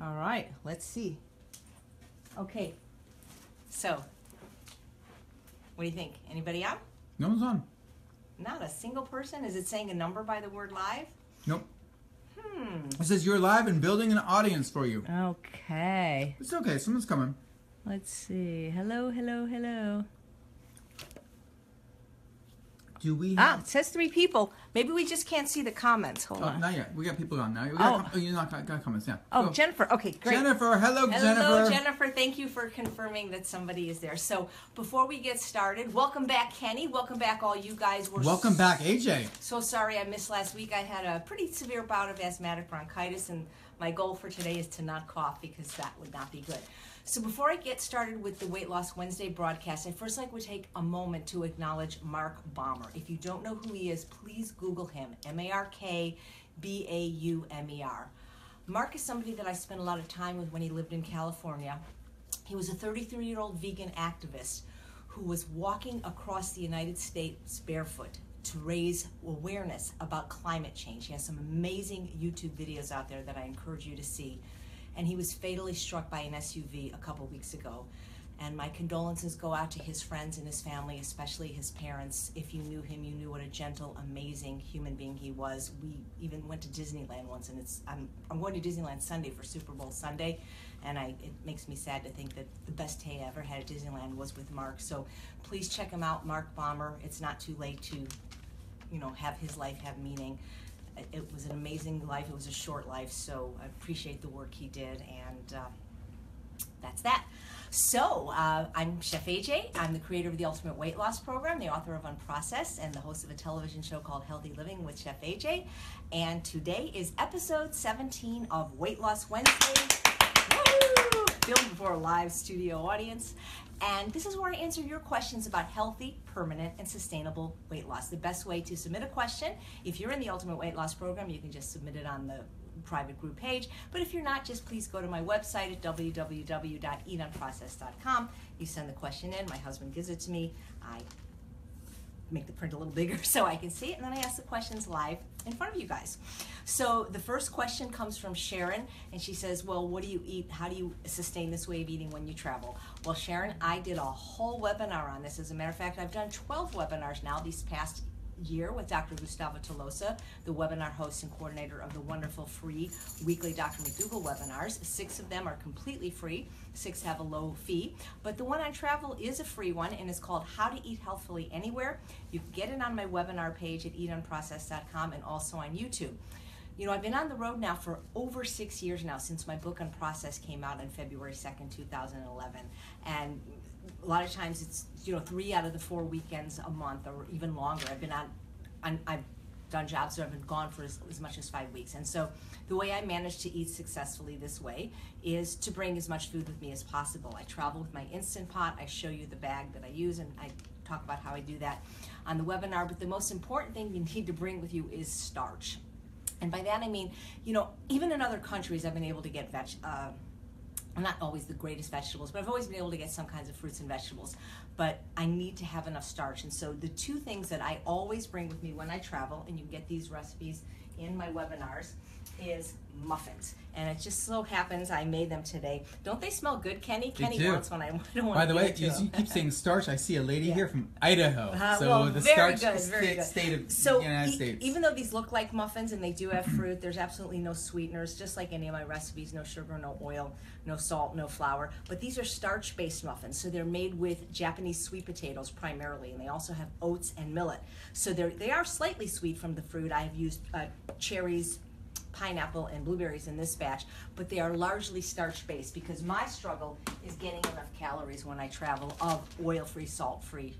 All right, let's see. Okay, so what do you think? Anybody out? No one's on. Not a single person? Is it saying a number by the word live? Nope. It says you're live and building an audience for you. Okay. It's okay, someone's coming. Let's see. Hello, hello, hello. Do we have... It says 3 people. Maybe we just can't see the comments. Hold on. Not yet. We got people on now. We got you got comments, yeah. Oh, Go. Jennifer. Okay, great. Jennifer. Hello, Jennifer. Hello, Jennifer. Thank you for confirming that somebody is there. So before we get started, welcome back, Kenny. Welcome back, all you guys. Welcome back, AJ. So sorry I missed last week. I had a pretty severe bout of asthmatic bronchitis, and my goal for today is to not cough because that would not be good. So before I get started with the Weight Loss Wednesday broadcast, I first like to take a moment to acknowledge Mark Baumer. If you don't know who he is, please Google him, M-A-R-K-B-A-U-M-E-R. Mark is somebody that I spent a lot of time with when he lived in California. He was a 33-year-old vegan activist who was walking across the United States barefoot to raise awareness about climate change. He has some amazing YouTube videos out there that I encourage you to see. And he was fatally struck by an SUV a couple weeks ago. And my condolences go out to his friends and his family, especially his parents. If you knew him, you knew what a gentle, amazing human being he was. We even went to Disneyland once, and I'm going to Disneyland Sunday for Super Bowl Sunday, and it makes me sad to think that the best day I ever had at Disneyland was with Mark. So please check him out, Mark Baumer. It's not too late to, have his life have meaning. It was an amazing life. It was a short life, so I appreciate the work he did, and that's that. So, I'm Chef AJ. I'm the creator of the Ultimate Weight Loss Program, the author of Unprocessed, and the host of a television show called Healthy Living with Chef AJ. And today is episode 17 of Weight Loss Wednesday. Woo! Filmed before a live studio audience. And this is where I answer your questions about healthy, permanent, and sustainable weight loss. The best way to submit a question, if you're in the Ultimate Weight Loss Program, you can just submit it on the private group page. But if you're not, just please go to my website at www.eatunprocessed.com. You send the question in, my husband gives it to me. I make the print a little bigger so I can see it, and then I ask the questions live in front of you guys. So the first question comes from Sharon, and she says, well, what do you eat? How do you sustain this way of eating when you travel? Well, Sharon, I did a whole webinar on this. As a matter of fact, I've done 12 webinars now these past year with Dr. Gustavo Tolosa, the webinar host and coordinator of the wonderful free weekly Dr. Mcdougal webinars. 6 of them are completely free. 6 have a low fee. But the one on travel is a free one, and it's called How to Eat Healthfully Anywhere. You can get it on my webinar page at eatunprocessed.com and also on YouTube. I've been on the road now for over 6 years now, since my book Unprocessed came out on February 2nd, 2011. And a lot of times it's 3 out of the 4 weekends a month, or even longer. I've done jobs where I've been gone for as much as 5 weeks. And so the way I manage to eat successfully this way is to bring as much food with me as possible. I travel with my Instant Pot. I show you the bag that I use, and I talk about how I do that on the webinar. But the most important thing you need to bring with you is starch. And by that I mean, even in other countries I've been able to get not always the greatest vegetables, but I've always been able to get some kinds of fruits and vegetables. But I need to have enough starch. And so the 2 things that I always bring with me when I travel, and you get these recipes in my webinars, is muffins. And it just so happens I made them today. Don't they smell good, Kenny? Kenny wants one. I don't want By to the way, you keep saying starch. I see a lady here from Idaho. The very starch good. state of So the United States. Even though these look like muffins and they do have fruit, there's absolutely no sweeteners, just like any of my recipes, no sugar, no oil, no salt, no flour. But these are starch-based muffins, so they're made with Japanese sweet potatoes primarily, and they also have oats and millet. So they are slightly sweet from the fruit. I have used cherries, pineapple, and blueberries in this batch, but they are largely starch-based because my struggle is getting enough calories when I travel of oil-free, salt-free,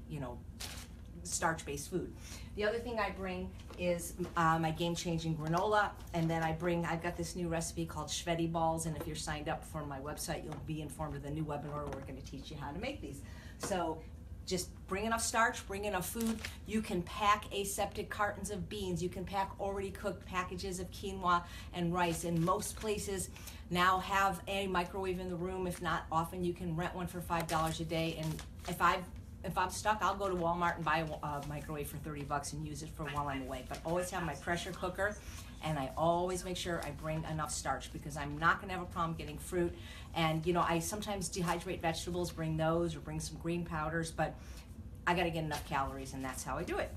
starch-based food. The other thing I bring is my game-changing granola, and then I've got this new recipe called Shvedi balls, and if you're signed up for my website, you'll be informed of the new webinar where we're going to teach you how to make these. So just bring enough starch, bring enough food. You can pack aseptic cartons of beans. You can pack already cooked packages of quinoa and rice. And most places now have a microwave in the room. If not, often you can rent one for $5 a day. And if I'm stuck, I'll go to Walmart and buy a microwave for $30 and use it for while I'm away. But always have my pressure cooker and I always make sure I bring enough starch because I'm not going to have a problem getting fruit. And you know, I sometimes dehydrate vegetables, bring those, or bring some green powders, but I got to get enough calories, and that's how I do it.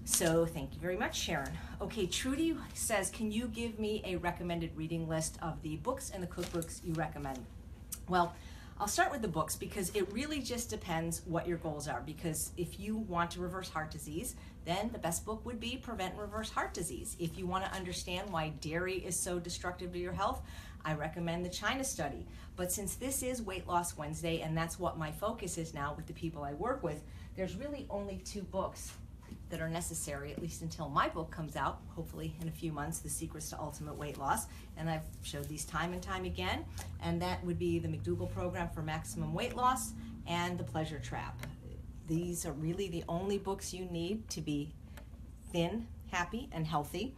So thank you very much, Sharon. Okay, Trudy says, can you give me a recommended reading list of the books and the cookbooks you recommend? Well, I'll start with the books because it really just depends what your goals are. Because if you want to reverse heart disease, then the best book would be Prevent and Reverse Heart Disease. If you want to understand why dairy is so destructive to your health, I recommend the China study. But since this is Weight Loss Wednesday, and that's what my focus is now with the people I work with, there's really only 2 books that are necessary, at least until my book comes out, hopefully in a few months, The Secrets to Ultimate Weight Loss. And I've showed these time and time again. And that would be the Mcdougal program for maximum weight loss and The Pleasure Trap. These are really the only books you need to be thin, happy, and healthy.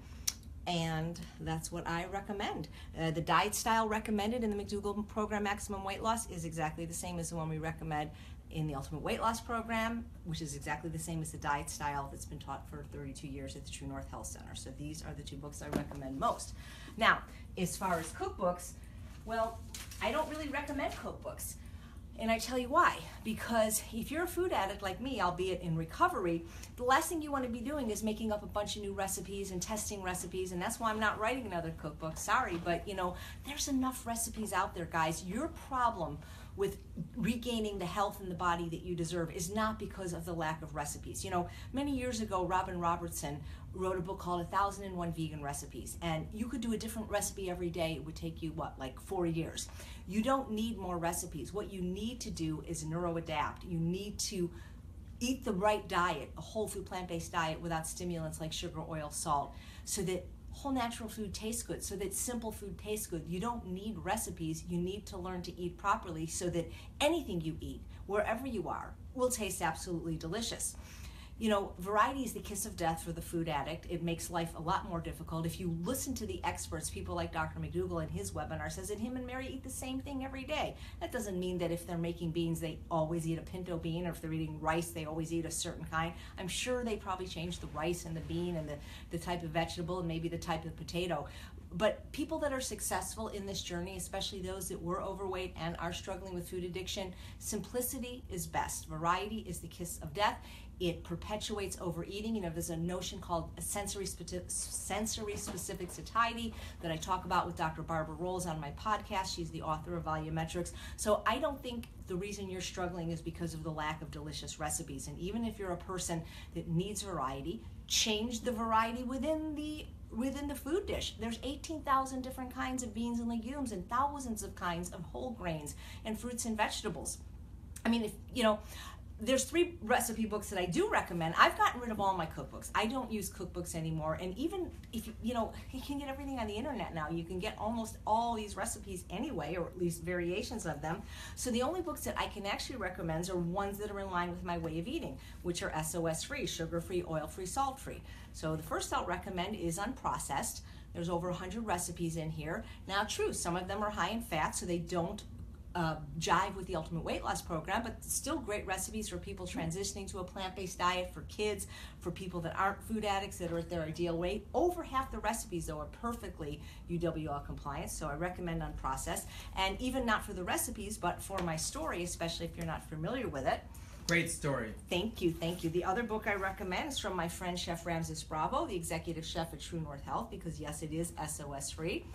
And that's what I recommend. The diet style recommended in the Mcdougal program, Maximum Weight Loss, is exactly the same as the one we recommend in the Ultimate Weight Loss program, which is exactly the same as the diet style that's been taught for 32 years at the True North Health Center. So these are the 2 books I recommend most. Now, as far as cookbooks, well, I don't really recommend cookbooks. And I tell you why. Because if you're a food addict like me, albeit in recovery, the last thing you want to be doing is making up a bunch of new recipes and testing recipes, and that's why I'm not writing another cookbook. Sorry, but you know, there's enough recipes out there, guys. Your problem with regaining the health in the body that you deserve is not because of the lack of recipes. You know, many years ago, Robin Robertson wrote a book called 1001 Vegan Recipes, and you could do a different recipe every day. It would take you, what, like 4 years. You don't need more recipes. What you need to do is neuro adapt. You need to eat the right diet, a whole food plant-based diet without stimulants like sugar, oil, salt, so that whole natural food tastes good, so that simple food tastes good. You don't need recipes. You need to learn to eat properly so that anything you eat, wherever you are, will taste absolutely delicious. You know, variety is the kiss of death for the food addict. It makes life a lot more difficult. If you listen to the experts, people like Dr. Mcdougal in his webinar says that him and Mary eat the same thing every day. That doesn't mean that if they're making beans, they always eat a pinto bean, or if they're eating rice, they always eat a certain kind. I'm sure they probably change the rice and the bean and the type of vegetable and maybe the type of potato. But people that are successful in this journey, especially those that were overweight and are struggling with food addiction, simplicity is best. Variety is the kiss of death. It perpetuates overeating. You know, there's a notion called a sensory-specific satiety that I talk about with Dr. Barbara Rolls on my podcast. She's the author of Volumetrics. So I don't think the reason you're struggling is because of the lack of delicious recipes. And even if you're a person that needs variety, change the variety within the food dish. There's 18,000 different kinds of beans and legumes and thousands of kinds of whole grains and fruits and vegetables. I mean, if you know, there's 3 recipe books that I do recommend. I've gotten rid of all my cookbooks. I don't use cookbooks anymore. And even if you know, you can get everything on the internet now. You can get almost all these recipes anyway, or at least variations of them. So the only books that I can actually recommend are ones that are in line with my way of eating, which are SOS-free, sugar-free, oil-free, salt-free. So the first I'll recommend is Unprocessed. There's over 100 recipes in here. Now, true, some of them are high in fat, so they don't jive with the Ultimate Weight Loss program, but still great recipes for people transitioning to a plant-based diet, for kids, for people that aren't food addicts that are at their ideal weight. Over half the recipes, though, are perfectly UWL compliant, so I recommend Unprocessed. And even not for the recipes, but for my story, especially if you're not familiar with it. Great story. Thank you, thank you. The other book I recommend is from my friend Chef Ramses Bravo, the executive chef at True North Health, because yes, it is SOS-free.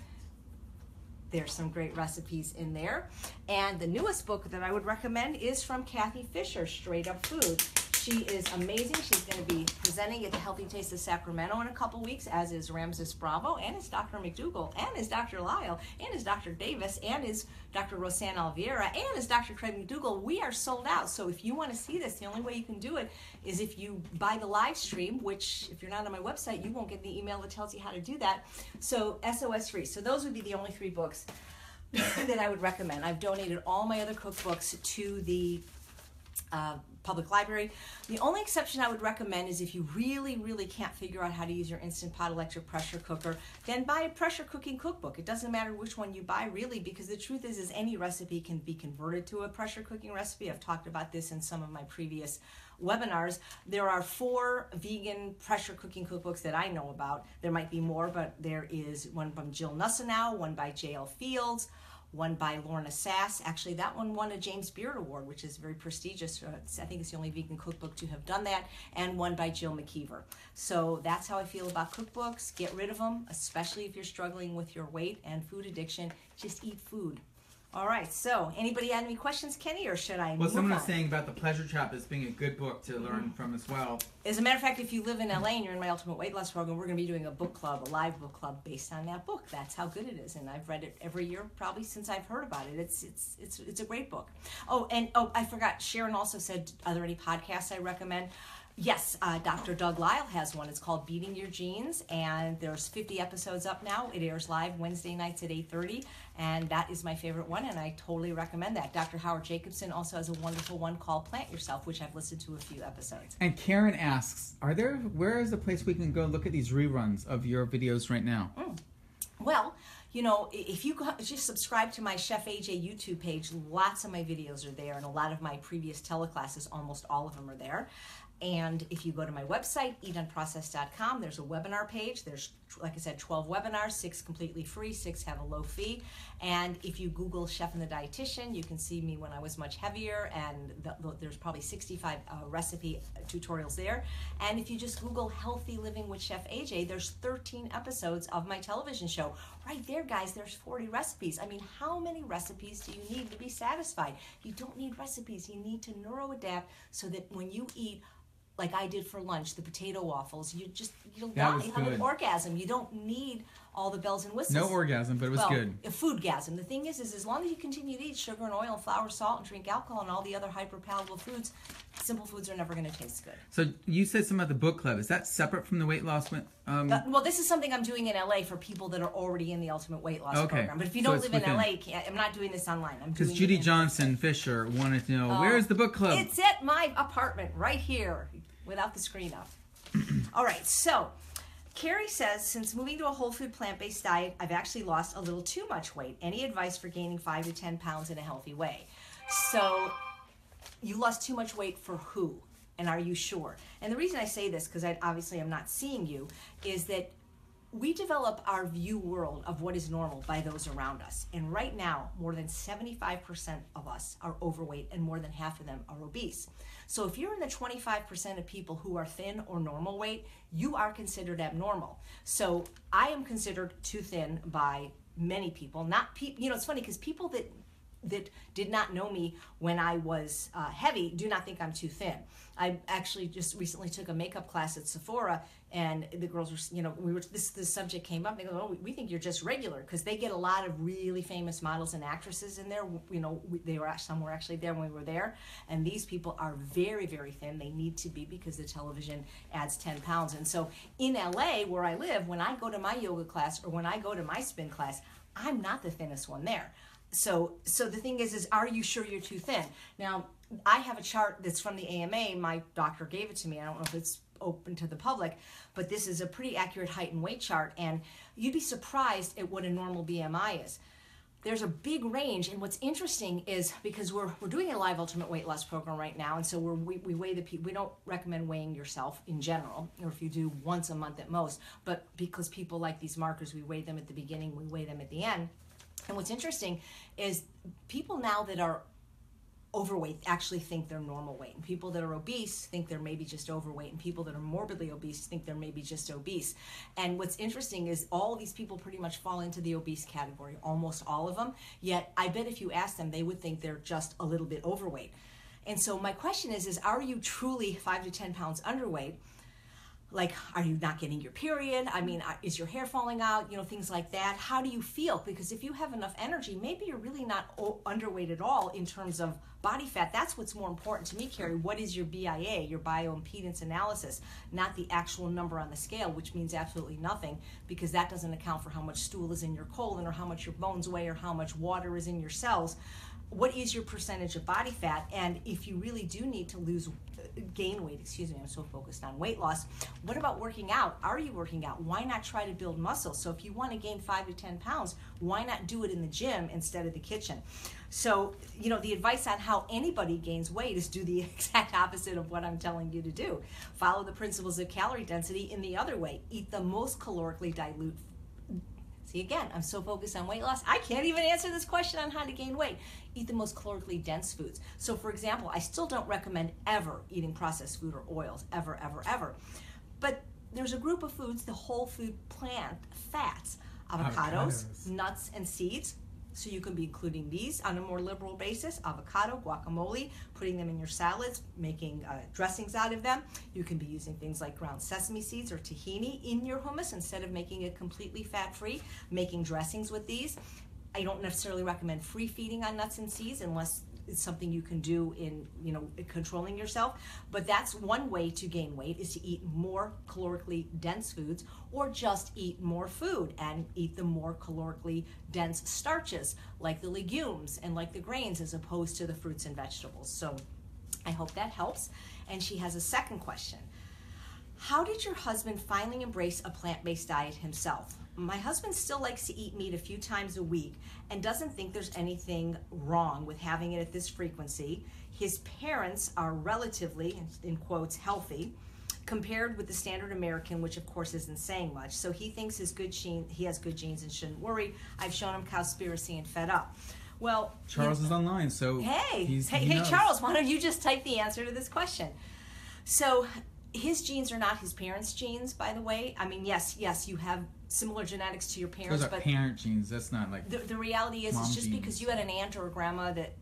There's some great recipes in there. And the newest book that I would recommend is from Kathy Fisher, Straight Up Food. She is amazing. She's going to be presenting at the Healthy Taste of Sacramento in a couple weeks, as is Ramses Bravo, and is Dr. Mcdougal, and is Dr. Lyle, and is Dr. Davis, and is Dr. Rosanne Alviera, and is Dr. Craig Mcdougal. We are sold out. So if you want to see this, the only way you can do it is if you buy the live stream, which if you're not on my website, you won't get the email that tells you how to do that. So SOS-free. So those would be the only 3 books that I would recommend. I've donated all my other cookbooks to the public library. The only exception I would recommend is if you really, really can't figure out how to use your Instant Pot electric pressure cooker, then buy a pressure cooking cookbook. It doesn't matter which one you buy, really, because the truth is any recipe can be converted to a pressure cooking recipe. I've talked about this in some of my previous webinars. There are 4 vegan pressure cooking cookbooks that I know about. There might be more, but there is one from Jill Nussenow, one by J.L. Fields, one by Lorna Sass. Actually, that one won a James Beard Award, which is very prestigious. I think it's the only vegan cookbook to have done that, and one by Jill McKeever. So that's how I feel about cookbooks. Get rid of them, especially if you're struggling with your weight and food addiction. Just eat food. All right, so anybody have any questions, Kenny, or should I move on? Well, someone was saying about the Pleasure Trap as being a good book to learn from as well. As a matter of fact, if you live in LA and you're in my Ultimate Weight Loss program, we're going to be doing a book club, a live book club based on that book. That's how good it is, and I've read it every year probably since I've heard about it. It's a great book. Oh, I forgot. Sharon also said, are there any podcasts I recommend? Yes, Dr. Doug Lyle has one. It's called Beating Your Genes, and there's 50 episodes up now. It airs live Wednesday nights at 8:30, and that is my favorite one, and I totally recommend that. Dr. Howard Jacobson also has a wonderful one called Plant Yourself, which I've listened to a few episodes. And Karen asks, where is the place we can go look at these reruns of your videos right now? Well, you know, if you just subscribe to my Chef AJ YouTube page, lots of my videos are there, and a lot of my previous teleclasses, almost all of them are there. And if you go to my website, eatunprocessed.com, there's a webinar page. There's, like I said, 12 webinars, 6 completely free, 6 have a low fee. And if you Google Chef and the Dietitian, you can see me when I was much heavier, and there's probably 65 recipe tutorials there. And if you just Google Healthy Living with Chef AJ, there's 13 episodes of my television show. Right there, guys, there's 40 recipes. I mean, how many recipes do you need to be satisfied? You don't need recipes. You need to neuro-adapt so that when you eat, like I did for lunch, the potato waffles, you'll die. You have an orgasm. You don't need all the bells and whistles. No orgasm, but it was good. A foodgasm. The thing is as long as you continue to eat sugar and oil and flour, salt, and drink alcohol and all the other hyper-palatable foods, simple foods are never going to taste good. So you said something about the book club. Is that separate from the weight loss? Well, this is something I'm doing in LA for people that are already in the Ultimate Weight Loss program. But if you don't live in LA, I'm not doing this online. Because Judy Johnson Fisher wanted to know, where is the book club? It's at my apartment right here, without the screen up. All right, so Carrie says, since moving to a whole food plant-based diet, I've actually lost a little too much weight. Any advice for gaining 5 to 10 pounds in a healthy way? So you lost too much weight for who? And are you sure? And the reason I say this, because I obviously am not seeing you, is that we develop our view world of what is normal by those around us. And right now, more than 75% of us are overweight, and more than half of them are obese. So if you're in the 25% of people who are thin or normal weight, you are considered abnormal. So I am considered too thin by many people. It's funny because people that did not know me when I was heavy do not think I'm too thin. I actually just recently took a makeup class at Sephora, and the girls were, this subject came up, and they go, oh, we think you're just regular, because they get a lot of really famous models and actresses in there. Some were actually there when we were there, and these people are very, very thin. They need to be, because the television adds 10 pounds. And so in LA, where I live, when I go to my yoga class or when I go to my spin class, I'm not the thinnest one there. So the thing is are you sure you're too thin? Now, I have a chart that's from the AMA. My doctor gave it to me. I don't know if it's open to the public, but this is a pretty accurate height and weight chart, and you'd be surprised at what a normal BMI is. There's a big range, and what's interesting is because we're doing a live Ultimate Weight Loss program right now, and so we weigh the people. We don't recommend weighing yourself in general, or if you do, once a month at most, but because people like these markers, we weigh them at the beginning, we weigh them at the end. And what's interesting is people now that are overweight actually think they're normal weight, and people that are obese think they're maybe just overweight, and people that are morbidly obese think they're maybe just obese. And what's interesting is all these people pretty much fall into the obese category, almost all of them, yet I bet if you ask them, they would think they're just a little bit overweight. And so my question is are you truly 5 to 10 pounds underweight? Like, are you not getting your period? I mean, is your hair falling out? Things like that. How do you feel? Because if you have enough energy, maybe you're really not underweight at all in terms of body fat. That's what's more important to me, Carrie. What is your BIA, your bioimpedance analysis, not the actual number on the scale, which means absolutely nothing, because that doesn't account for how much stool is in your colon or how much your bones weigh or how much water is in your cells. what is your percentage of body fat? And if you really do need to gain weight, I'm so focused on weight loss. What about working out? Are you working out? Why not try to build muscle? So if you want to gain 5 to 10 pounds, why not do it in the gym instead of the kitchen? So, the advice on how anybody gains weight is do the exact opposite of what I'm telling you to do. Follow the principles of calorie density in the other way. Eat the most calorically dilute. See, again, I'm so focused on weight loss, I can't even answer this question on how to gain weight. Eat the most calorically dense foods. So, for example, I still don't recommend ever eating processed food or oils, ever, ever, ever. But there's a group of foods, the whole food plant fats, avocados, nuts, and seeds. So you can be including these on a more liberal basis: avocado, guacamole, putting them in your salads, making dressings out of them. You can be using things like ground sesame seeds or tahini in your hummus instead of making it completely fat-free, making dressings with these. I don't necessarily recommend free feeding on nuts and seeds unless it's something you can do in, controlling yourself. But that's one way to gain weight, is to eat more calorically dense foods, or just eat more food and eat the more calorically dense starches like the legumes and like the grains, as opposed to the fruits and vegetables. So I hope that helps. And she has a second question. How did your husband finally embrace a plant-based diet himself? My husband still likes to eat meat a few times a week and doesn't think there's anything wrong with having it at this frequency. His parents are relatively, in quotes, healthy compared with the standard American, which of course isn't saying much. So he thinks he has good genes and shouldn't worry. I've shown him Cowspiracy and Fed Up. Well, Charles is online, so hey, Charles, why don't you just type the answer to this question? So his genes are not his parents' genes, by the way. I mean, yes, you have similar genetics to your parents. Those are parent genes. That's not like the reality is, it's just genes. Because you had an aunt or a grandma that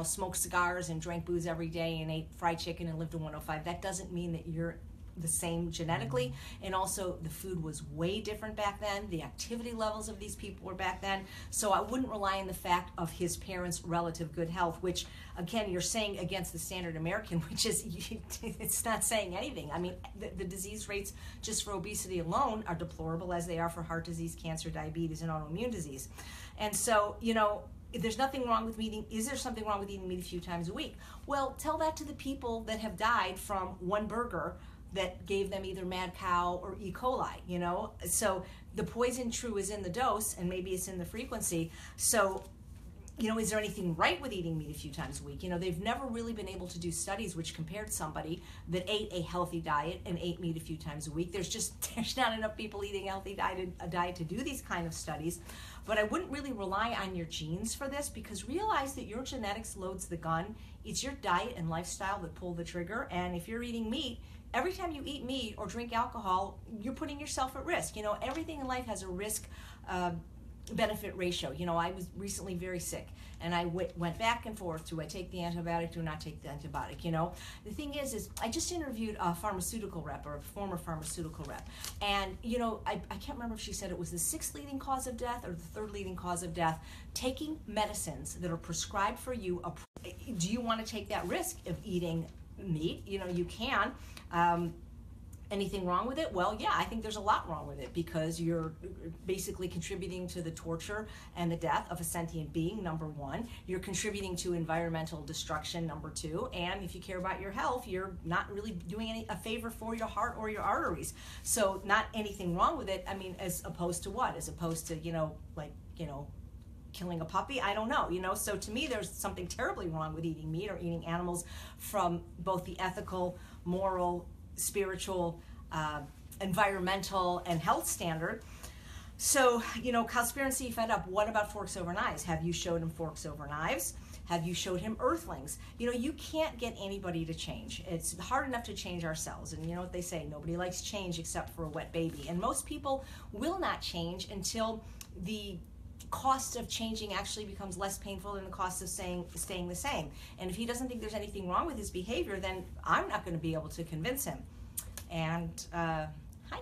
smoked cigars and drank booze every day and ate fried chicken and lived to 105. That doesn't mean that you're the same genetically. And also, the food was way different back then. The activity levels of these people were back then. So I wouldn't rely on the fact of his parents' relative good health, which, again, you're saying against the standard American, which is, it's not saying anything. I mean, the disease rates just for obesity alone are deplorable as they are for heart disease, cancer, diabetes, and autoimmune disease. And so, there's nothing wrong with eating. Is there something wrong with eating meat a few times a week? Well, tell that to the people that have died from one burger that gave them either mad cow or E. coli, So the poison, true, is in the dose, and maybe it's in the frequency. So, is there anything right with eating meat a few times a week? They've never really been able to do studies which compared somebody that ate a healthy diet and ate meat a few times a week. There's not enough people eating a healthy diet to do these kind of studies. But I wouldn't really rely on your genes for this, because realize that your genetics loads the gun. It's your diet and lifestyle that pull the trigger. And if you're eating meat, every time you eat meat or drink alcohol, you're putting yourself at risk. Everything in life has a risk benefit ratio. I was recently very sick, and I went back and forth. Do I take the antibiotic? Do I not take the antibiotic? The thing is I just interviewed a pharmaceutical rep, or a former pharmaceutical rep, and I can't remember if she said it was the 6th leading cause of death or the 3rd leading cause of death. Taking medicines that are prescribed for you. Do you want to take that risk of eating meat? You can. Anything wrong with it? Well, yeah, I think there's a lot wrong with it, because you're basically contributing to the torture and the death of a sentient being, number one. You're contributing to environmental destruction, number two. And if you care about your health, you're not really doing a favor for your heart or your arteries. So not anything wrong with it. I mean, as opposed to what? As opposed to, killing a puppy? I don't know, So to me, there's something terribly wrong with eating meat or eating animals from both the ethical, moral, spiritual, environmental, and health standard. So, Cowspiracy, Fed Up, what about forks over knives? Have you showed him forks over knives? Have you showed him earthlings? You can't get anybody to change. It's hard enough to change ourselves. And you know what they say, nobody likes change except for a wet baby. And most people will not change until the cost of changing actually becomes less painful than the cost of staying the same. And if he doesn't think there's anything wrong with his behavior, then I'm not going to be able to convince him. And hi,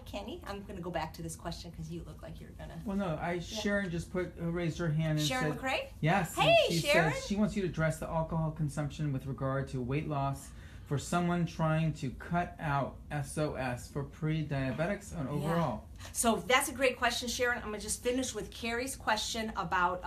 Kenny. I'm going to go back to this question because you look like you're going to... Well, no, Sharon just raised her hand and Sharon said... McRae? Yes. Hey, she Sharon. Says she wants you to address the alcohol consumption with regard to weight loss for someone trying to cut out SOS for pre-diabetics and overall. Yeah. So that's a great question, Sharon. I'm going to just finish with Carrie's question about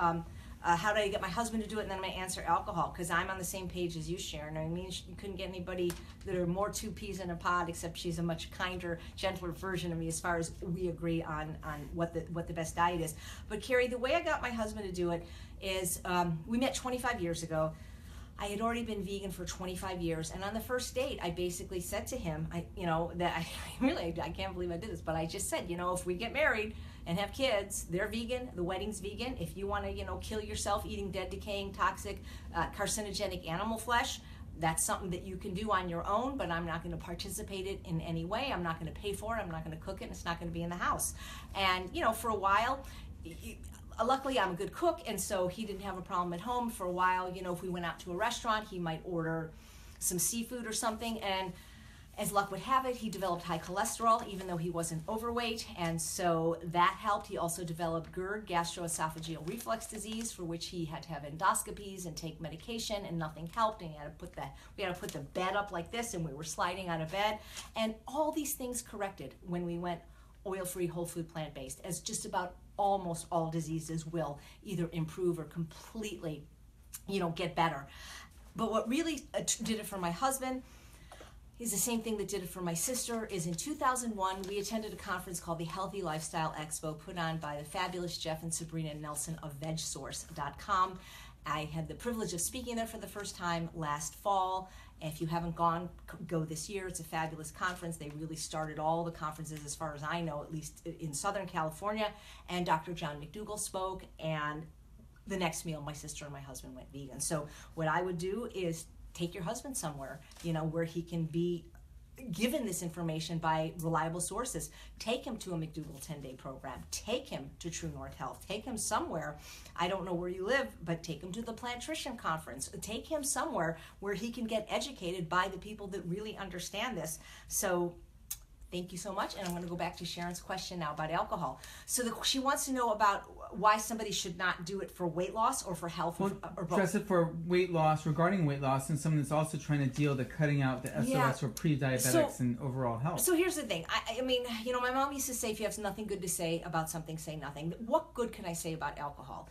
how did I get my husband to do it? And then I'm going to answer alcohol, because I'm on the same page as you, Sharon. I mean, you couldn't get anybody that are more two peas in a pod, except she's a much kinder, gentler version of me as far as we agree on what the best diet is. But Carrie, the way I got my husband to do it is we met 25 years ago. I had already been vegan for 25 years, and on the first date, I basically said to him, I can't believe I did this, but I just said, if we get married and have kids, they're vegan, the wedding's vegan. If you want to, kill yourself eating dead, decaying, toxic, carcinogenic animal flesh, that's something that you can do on your own, but I'm not going to participate it in any way. I'm not going to pay for it. I'm not going to cook it, and it's not going to be in the house. And, for a while, luckily I'm a good cook, and so he didn't have a problem at home. For a while, if we went out to a restaurant, he might order some seafood or something, and as luck would have it, he developed high cholesterol even though he wasn't overweight, and so that helped. He also developed GERD, gastroesophageal reflux disease, for which he had to have endoscopies and take medication, and nothing helped, and we had to put the bed up like this, and we were sliding out of bed, and all these things corrected when we went oil-free, whole food, plant-based, as just about almost all diseases will either improve or completely, get better. But what really did it for my husband is the same thing that did it for my sister. Is in 2001, we attended a conference called the Healthy Lifestyle Expo, put on by the fabulous Jeff and Sabrina Nelson of VegSource.com. I had the privilege of speaking there for the first time last fall. If you haven't gone, go this year. It's a fabulous conference. They really started all the conferences, as far as I know, at least in Southern California. And Dr. John Mcdougal spoke, and the next meal, my sister and my husband went vegan. So what I would do is take your husband somewhere, where he can be given this information by reliable sources. Take him to a Mcdougal 10-day program. Take him to True North Health. Take him somewhere. I don't know where you live, but take him to the Plantrition Conference. Take him somewhere where he can get educated by the people that really understand this. So thank you so much. And I'm going to go back to Sharon's question now about alcohol. So she wants to know about why somebody should not do it for weight loss or for health, or both. Address it for weight loss, regarding weight loss, and someone that's also trying to deal to cutting out the SOS or pre-diabetics and overall health. So here's the thing. I mean, my mom used to say, if you have nothing good to say about something, say nothing. What good can I say about alcohol?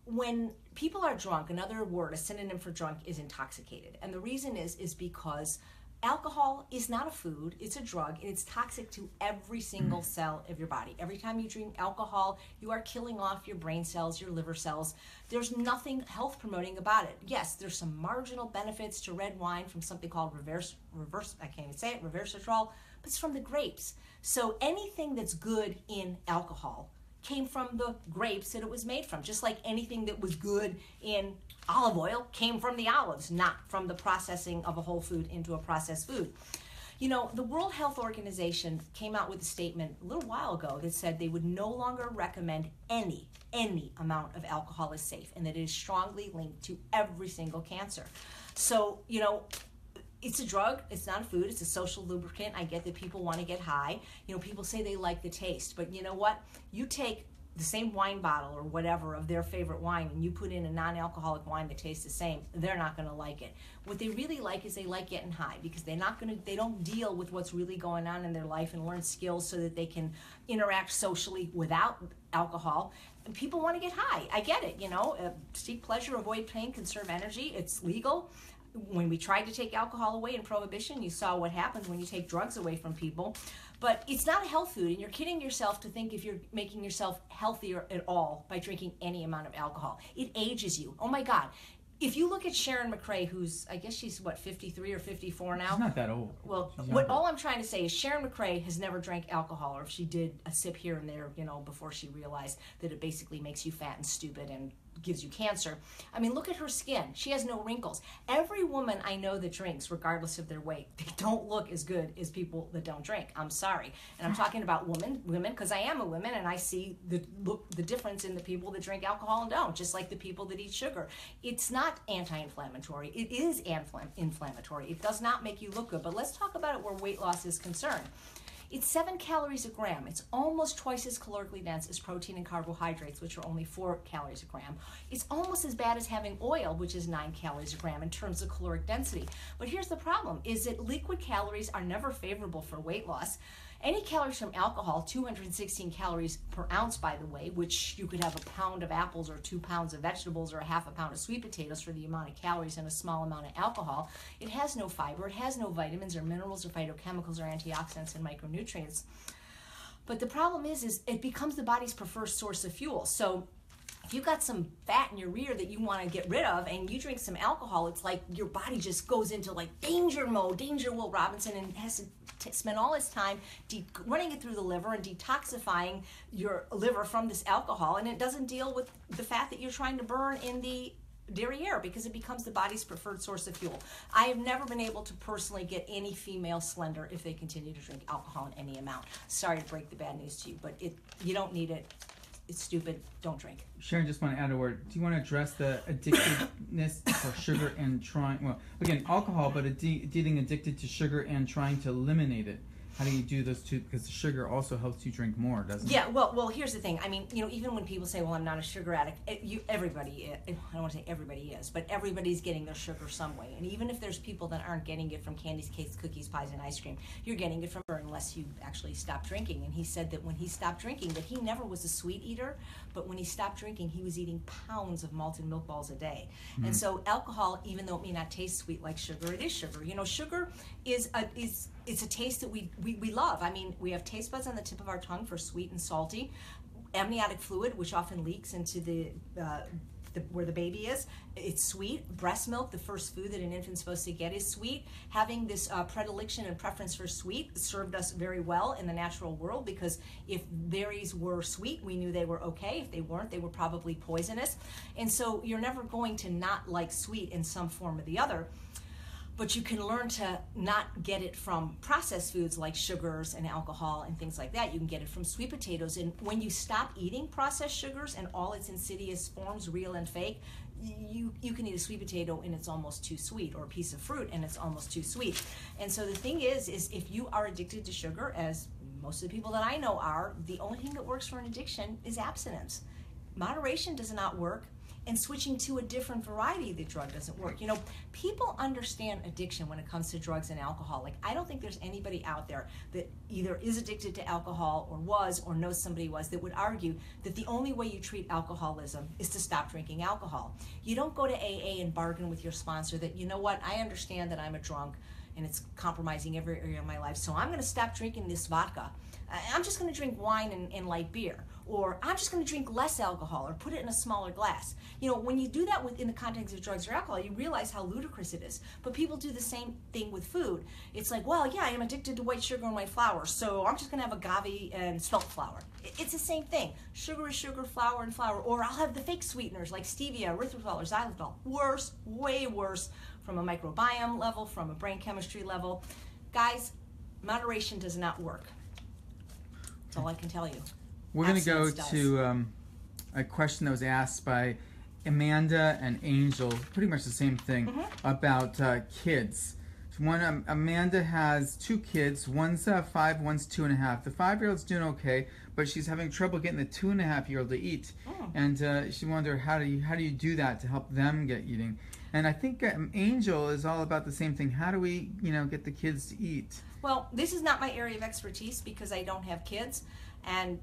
When people are drunk, another word, a synonym for drunk, is intoxicated. And the reason is because alcohol is not a food, it's a drug, and it's toxic to every single cell of your body. Every time you drink alcohol, you are killing off your brain cells, your liver cells. There's nothing health promoting about it. Yes, there's some marginal benefits to red wine from something called resveratrol, but it's from the grapes. So anything that's good in alcohol came from the grapes that it was made from, just like anything that was good in olive oil came from the olives, not from the processing of a whole food into a processed food. The World Health Organization came out with a statement a little while ago that said they would no longer recommend any amount of alcohol as safe, and that it is strongly linked to every single cancer. So, it's a drug, it's not a food, it's a social lubricant. I get that people want to get high. People say they like the taste, but you know what? You take the same wine bottle or whatever of their favorite wine and you put in a non-alcoholic wine that tastes the same, they're not going to like it. What they really like is they like getting high, because they don't deal with what's really going on in their life and learn skills so that they can interact socially without alcohol. And people want to get high. I get it, seek pleasure, avoid pain, conserve energy. It's legal. When we tried to take alcohol away in Prohibition, you saw what happens when you take drugs away from people. But it's not a health food, and you're kidding yourself to think if you're making yourself healthier at all by drinking any amount of alcohol. It ages you. Oh my God. If you look at Sharon McRae, who's, I guess she's, 53 or 54 now? She's not that old. Well, all I'm trying to say is Sharon McRae has never drank alcohol, or if she did, a sip here and there, before she realized that it basically makes you fat and stupid and gives you cancer. I mean, look at her skin. She has no wrinkles. Every woman I know that drinks, regardless of their weight, they don't look as good as people that don't drink. I'm sorry. And I'm talking about women, because I am a woman, and I see the difference in the people that drink alcohol and don't, just like the people that eat sugar. It's not anti-inflammatory. It is inflammatory. It does not make you look good. But let's talk about it where weight loss is concerned. It's 7 calories a gram. It's almost twice as calorically dense as protein and carbohydrates, which are only 4 calories a gram. It's almost as bad as having oil, which is 9 calories a gram in terms of caloric density. But here's the problem, is that liquid calories are never favorable for weight loss. Any calories from alcohol, 216 calories per ounce, by the way, which you could have a pound of apples or 2 pounds of vegetables or a half a pound of sweet potatoes for the amount of calories and a small amount of alcohol. It has no fiber, it has no vitamins or minerals or phytochemicals or antioxidants and micronutrients. But the problem is it becomes the body's preferred source of fuel. So if you've got some fat in your rear that you want to get rid of and you drink some alcohol, it's like your body just goes into like danger mode, danger Will Robinson, and has to spend all its time running it through the liver and detoxifying your liver from this alcohol, and it doesn't deal with the fat that you're trying to burn in the derriere because it becomes the body's preferred source of fuel. I have never been able to personally get any female slender if they continue to drink alcohol in any amount. Sorry to break the bad news to you, but you don't need it. It's stupid. Don't drink. Sharon, just want to add a word. Do you want to address the addictiveness for sugar and trying, well, again, alcohol, but getting addicted to sugar and trying to eliminate it? How do you do those two? Because the sugar also helps you drink more, doesn't it? Yeah, well, here's the thing. I mean, even when people say, well, I'm not a sugar addict, everybody, I don't want to say everybody is, but everybody's getting their sugar some way. And even if there's people that aren't getting it from candies, cakes, cookies, pies, and ice cream, you're getting it from her unless you actually stop drinking. And he said that when he stopped drinking, that he never was a sweet eater, but when he stopped drinking, he was eating pounds of malted milk balls a day. Mm-hmm. And so alcohol, even though it may not taste sweet like sugar, it is sugar. Sugar is it's a taste that we love. I mean, we have taste buds on the tip of our tongue for sweet and salty. Amniotic fluid, which often leaks into the where the baby is, it's sweet. Breast milk, the first food that an infant's supposed to get, is sweet. Having this predilection and preference for sweet served us very well in the natural world, because if berries were sweet, we knew they were okay. If they weren't, they were probably poisonous. And so you're never going to not like sweet in some form or the other. But you can learn to not get it from processed foods like sugars and alcohol and things like that. You can get it from sweet potatoes. And when you stop eating processed sugars and all its insidious forms, real and fake, you can eat a sweet potato and it's almost too sweet, or a piece of fruit and it's almost too sweet. And so the thing is if you are addicted to sugar, as most of the people that I know are, the only thing that works for an addiction is abstinence. Moderation does not work. And switching to a different variety of the drug doesn't work. People understand addiction when it comes to drugs and alcohol. Like, I don't think there's anybody out there that either is addicted to alcohol or was or knows somebody was that would argue that the only way you treat alcoholism is to stop drinking alcohol. You don't go to AA and bargain with your sponsor that, you know what, I understand that I'm a drunk and it's compromising every area of my life, so I'm going to stop drinking this vodka. I'm just going to drink wine and light beer. Or I'm just going to drink less alcohol or put it in a smaller glass. When you do that in the context of drugs or alcohol, you realize how ludicrous it is. But people do the same thing with food. It's like, well, yeah, I'm addicted to white sugar and white flour, so I'm just going to have agave and spelt flour. It's the same thing. Sugar is sugar, flour and flour. Or I'll have the fake sweeteners like stevia, erythritol, or xylitol. Worse, way worse, from a microbiome level, from a brain chemistry level. Guys, moderation does not work. That's all I can tell you. We're going to go to a question that was asked by Amanda and Angel, pretty much the same thing, about kids. Amanda has 2 kids. One's 5, one's 2.5. The 5-year-old's doing okay, but she's having trouble getting the 2.5-year-old to eat. And she wondered, how do you do that to help them get eating? And I think Angel is all about the same thing. How do we, get the kids to eat? Well, this is not my area of expertise because I don't have kids, and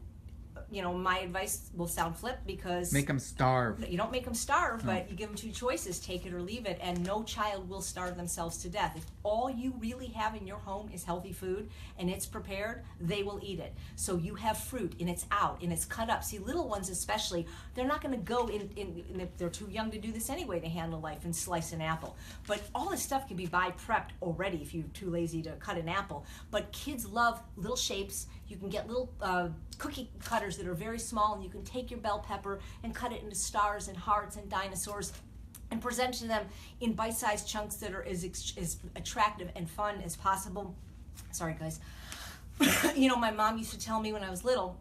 my advice will sound flip because... Make them starve. You don't make them starve, but you give them 2 choices, take it or leave it, and no child will starve themselves to death. If all you really have in your home is healthy food and it's prepared, they will eat it. So you have fruit and it's out and it's cut up. See, little ones especially, they're not going to go in if they're too young to do this anyway, to handle life and slice an apple. But all this stuff can be prepped already if you're too lazy to cut an apple. But kids love little shapes. You can get little cookie cutters that are very small, and you can take your bell pepper and cut it into stars and hearts and dinosaurs and present to them in bite-sized chunks that are as attractive and fun as possible. Sorry, guys. My mom used to tell me when I was little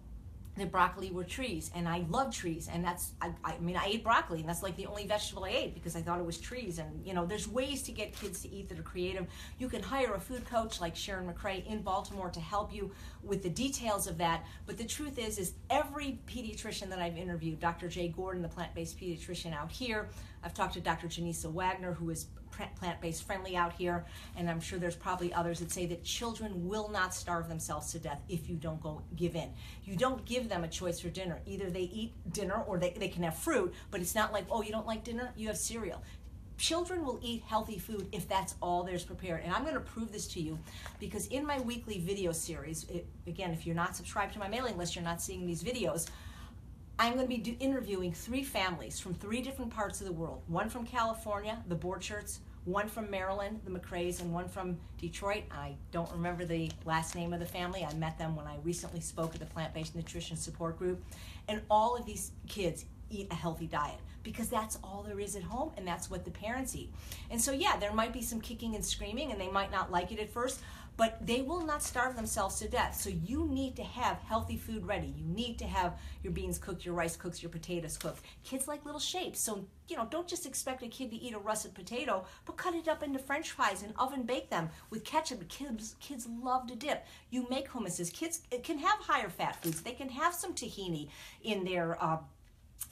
that broccoli were trees, and I love trees, and I ate broccoli, and that's like the only vegetable I ate because I thought it was trees. And there's ways to get kids to eat that are creative. You can hire a food coach like Sharon McRae in Baltimore to help you with the details of that. But the truth is every pediatrician that I've interviewed, Dr. Jay Gordon, the plant-based pediatrician out here, I've talked to Dr. Janisa Wagner, who is plant-based friendly out here, and I'm sure there's probably others that say that children will not starve themselves to death if you don't give in. You don't give them a choice for dinner. Either they eat dinner or they can have fruit, but it's not like, oh, you don't like dinner? You have cereal. Children will eat healthy food if that's all there's prepared. And I'm going to prove this to you because in my weekly video series, again, if you're not subscribed to my mailing list, you're not seeing these videos, I'm going to be interviewing 3 families from 3 different parts of the world. One from California, the Borchards, one from Maryland, the McRaes, and one from Detroit. I don't remember the last name of the family. I met them when I recently spoke at the Plant-Based Nutrition Support Group. And all of these kids eat a healthy diet because that's all there is at home and that's what the parents eat. And so yeah, there might be some kicking and screaming and they might not like it at first, but they will not starve themselves to death. So you need to have healthy food ready. You need to have your beans cooked, your rice cooked, your potatoes cooked. Kids like little shapes. So, don't just expect a kid to eat a russet potato, but cut it up into French fries and oven bake them with ketchup. Kids love to dip. You make hummuses. Kids can have higher fat foods. They can have some tahini in their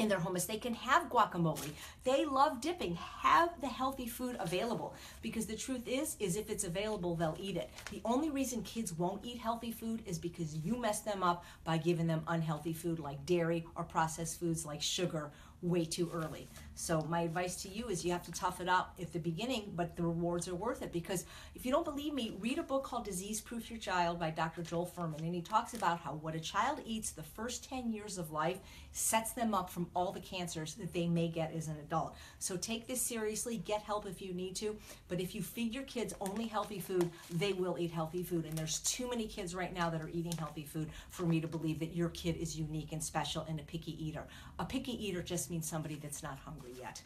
hummus. They can have guacamole. They love dipping. Have the healthy food available because the truth is if it's available, they'll eat it. The only reason kids won't eat healthy food is because you mess them up by giving them unhealthy food like dairy or processed foods like sugar way too early. So my advice to you is you have to tough it up at the beginning, but the rewards are worth it because if you don't believe me, read a book called Disease Proof Your Child by Dr. Joel Fuhrman, and he talks about how what a child eats the first 10 years of life sets them up from all the cancers that they may get as an adult. So take this seriously, get help if you need to, but if you feed your kids only healthy food, they will eat healthy food, and there's too many kids right now that are eating healthy food for me to believe that your kid is unique and special and a picky eater. A picky eater just means somebody that's not hungry yet.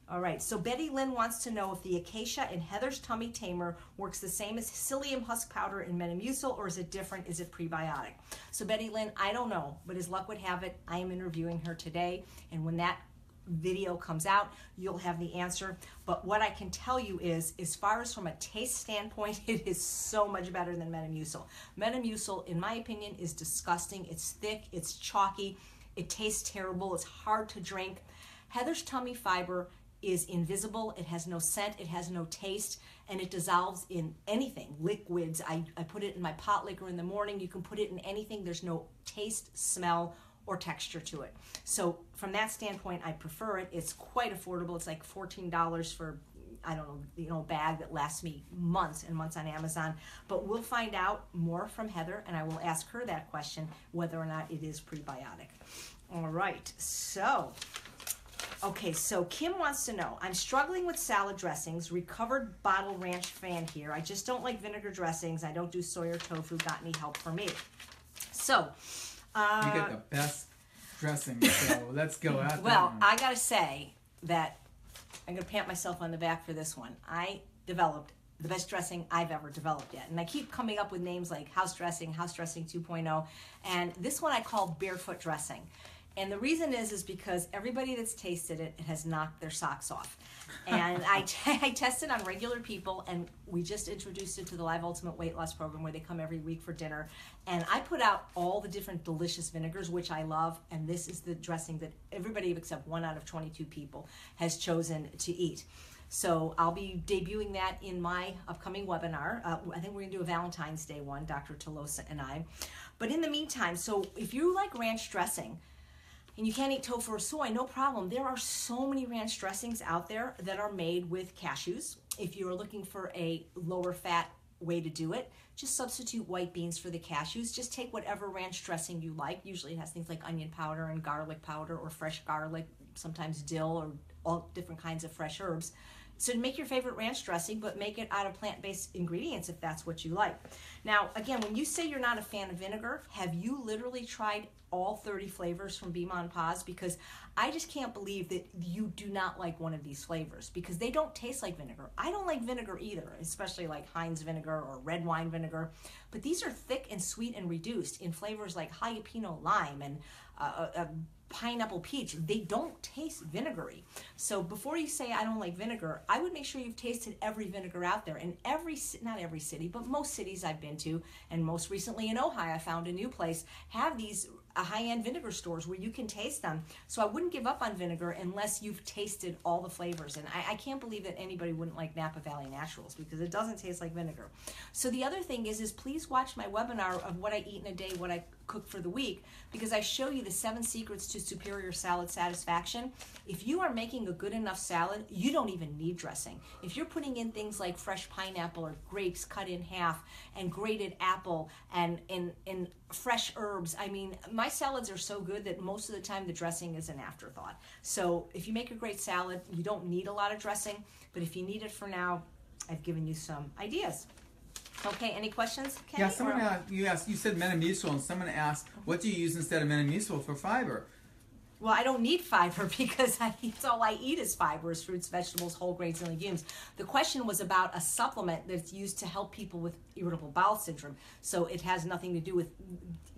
All right, so Betty Lynn wants to know if the Acacia in Heather's Tummy Tamer works the same as psyllium husk powder in Metamucil, or is it different? Is it prebiotic? So Betty Lynn, I don't know, but as luck would have it, I am interviewing her today, and when that video comes out, you'll have the answer. But what I can tell you is, as far as from a taste standpoint, it is so much better than Metamucil. Metamucil, in my opinion, is disgusting. It's thick, it's chalky, it tastes terrible, it's hard to drink. Heather's Tummy Fiber is invisible, it has no scent, it has no taste, and it dissolves in anything, liquids. I put it in my pot liquor in the morning. You can put it in anything. There's no taste, smell, or texture to it. So from that standpoint, I prefer it. It's quite affordable. It's like $14 for, I don't know, a bag that lasts me months and months on Amazon. But we'll find out more from Heather, and I will ask her that question, whether or not it is prebiotic. All right, so Kim wants to know, I'm struggling with salad dressings, recovered bottle ranch fan here. I just don't like vinegar dressings. I don't do soy or tofu. Got any help for me? So, you get the best dressing, so let's go out. Well, I gotta say that I'm gonna pat myself on the back for this one. I developed the best dressing I've ever developed yet. And I keep coming up with names like House Dressing 2.0, and this one I call Barefoot Dressing. And the reason is because everybody that's tasted it has knocked their socks off. And I tested on regular people, and we just introduced it to the Live Ultimate Weight Loss Program where they come every week for dinner. And I put out all the different delicious vinegars, which I love, and this is the dressing that everybody except 1 out of 22 people has chosen to eat. So I'll be debuting that in my upcoming webinar. I think we're going to do a Valentine's Day one, Dr. Tolosa and I. But in the meantime, so if you like ranch dressing, and you can't eat tofu or soy, no problem. There are so many ranch dressings out there that are made with cashews. If you're looking for a lower fat way to do it, just substitute white beans for the cashews. Just take whatever ranch dressing you like. Usually it has things like onion powder and garlic powder or fresh garlic, sometimes dill or all different kinds of fresh herbs. So make your favorite ranch dressing, but make it out of plant-based ingredients if that's what you like. Now, again, when you say you're not a fan of vinegar, have you literally tried all 30 flavors from Be Mon Paz? Because I just can't believe that you do not like one of these flavors because they don't taste like vinegar. I don't like vinegar either, especially like Heinz vinegar or red wine vinegar. But these are thick and sweet and reduced in flavors like jalapeno lime and pineapple peach. They don't taste vinegary. So before you say I don't like vinegar, I would make sure you've tasted every vinegar out there. And not every city, but most cities I've been to, and most recently in Ojai, I found a new place, have these high-end vinegar stores where you can taste them. So I wouldn't give up on vinegar unless you've tasted all the flavors. And I can't believe that anybody wouldn't like Napa Valley Naturals because it doesn't taste like vinegar. So the other thing is please watch my webinar of what I eat in a day, what I cook for the week, because I show you the 7 secrets to superior salad satisfaction. If you are making a good enough salad, you don't even need dressing. If you're putting in things like fresh pineapple or grapes cut in half and grated apple and fresh herbs, I mean, my salads are so good that most of the time the dressing is an afterthought. So if you make a great salad, you don't need a lot of dressing, but if you need it for now, I've given you some ideas. Okay, any questions, Kenny? Yeah, someone asked, you said Metamucil, and someone asked, what do you use instead of Metamucil for fiber? Well, I don't need fiber because it's all I eat is fibers, fruits, vegetables, whole grains, and legumes. The question was about a supplement that's used to help people with irritable bowel syndrome. So it has nothing to do with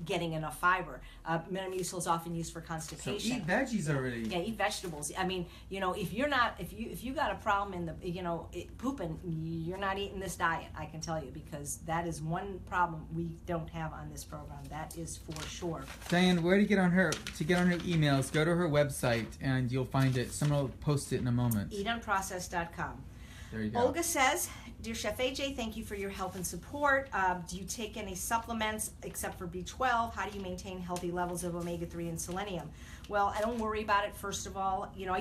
getting enough fiber. Metamucil is often used for constipation. So eat veggies already. Yeah, eat vegetables. I mean, you know, if you got a problem in the, you know, pooping, you're not eating this diet. I can tell you, because that is one problem we don't have on this program. That is for sure. Diane, where to get on her emails? Go to her website and you'll find it. Someone will post it in a moment. Eatunprocessed.com. There you go. Olga says, Dear Chef AJ, thank you for your help and support. Do you take any supplements except for B12? How do you maintain healthy levels of omega-3 and selenium? Well, I don't worry about it, first of all. You know,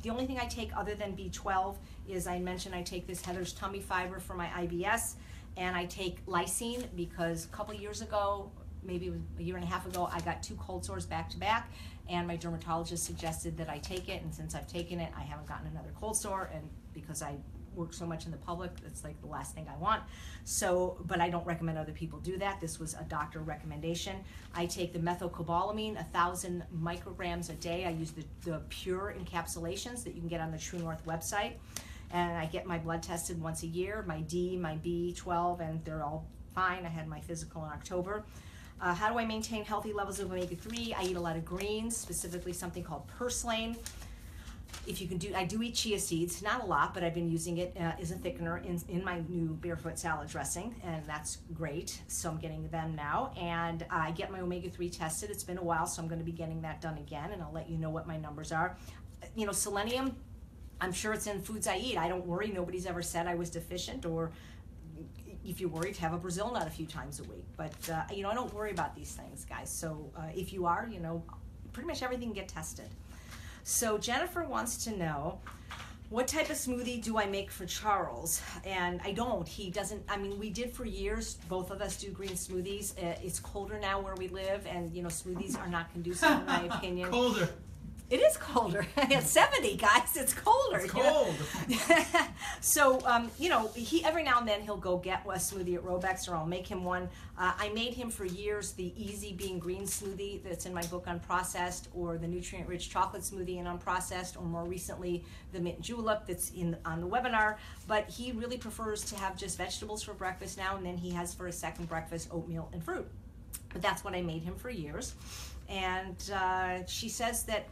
the only thing I take other than B12 is, I mentioned, I take this Heather's Tummy Fiber for my IBS, and I take lysine because a couple years ago, maybe it was a year and a half ago, I got 2 cold sores back to back, and my dermatologist suggested that I take it, and since I've taken it, I haven't gotten another cold sore, and because I work so much in the public, it's like the last thing I want. So, but I don't recommend other people do that. This was a doctor recommendation. I take the methylcobalamin, 1,000 micrograms a day. I use the pure encapsulations that you can get on the True North website, and I get my blood tested once a year, my D, my B12, and they're all fine. I had my physical in October. How do I maintain healthy levels of omega-3? I eat a lot of greens, specifically something called purslane. If you can do, I do eat chia seeds, not a lot, but I've been using it as a thickener in my new barefoot salad dressing, and that's great. So I'm getting them now, and I get my omega-3 tested. It's been a while, so I'm going to be getting that done again, and I'll let you know what my numbers are. You know, selenium, I'm sure it's in foods I eat. I don't worry. Nobody's ever said I was deficient, or if you're worried, have a Brazil nut a few times a week. But, you know, I don't worry about these things, guys. So if you are, you know, pretty much everything get tested. So Jennifer wants to know, what type of smoothie do I make for Charles? And I don't. He doesn't. I mean, we did for years. Both of us do green smoothies. It's colder now where we live, and, you know, smoothies are not conducive, in my opinion. Colder. It is colder. It's 70, guys. It's colder. It's cold. So, you know, he every now and then he'll go get a smoothie at Robex, or I'll make him one. I made him for years the Easy Being Green smoothie that's in my book Unprocessed, or the nutrient-rich chocolate smoothie in Unprocessed, or more recently the mint julep that's on the webinar. But he really prefers to have just vegetables for breakfast now, and then he has for his second breakfast oatmeal and fruit. But that's what I made him for years. And she says that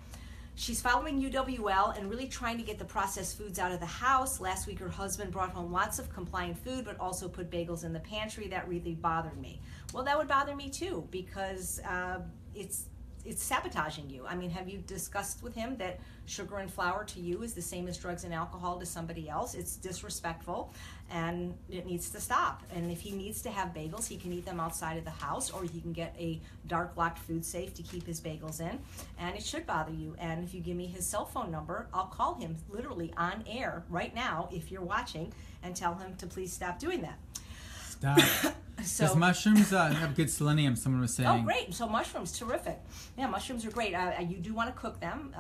she's following UWL and really trying to get the processed foods out of the house. Last week, her husband brought home lots of compliant food, but also put bagels in the pantry. That really bothered me. Well, that would bother me too, because it's sabotaging you. I mean, have you discussed with him that sugar and flour to you is the same as drugs and alcohol to somebody else? It's disrespectful, and it needs to stop. And if he needs to have bagels, he can eat them outside of the house, or he can get a dark locked food safe to keep his bagels in, and it should bother you. And if you give me his cell phone number, I'll call him literally on air right now if you're watching, and tell him to please stop doing that. Stop. So, does mushrooms have good selenium, someone was saying? Oh, great. So mushrooms, terrific. Yeah, mushrooms are great. You do want to cook them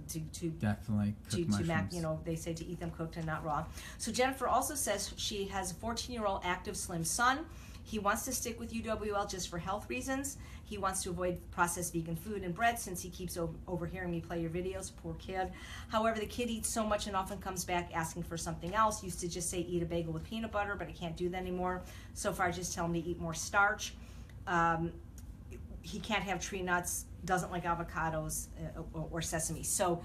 to definitely cook mushrooms. You know, they say to eat them cooked and not raw. So Jennifer also says she has a 14-year-old active slim son. He wants to stick with UWL just for health reasons. He wants to avoid processed vegan food and bread since he keeps overhearing me play your videos. Poor kid. However, the kid eats so much and often comes back asking for something else. Used to just say eat a bagel with peanut butter, but I can't do that anymore. So far, I just tell him to eat more starch. He can't have tree nuts, doesn't like avocados or sesame. So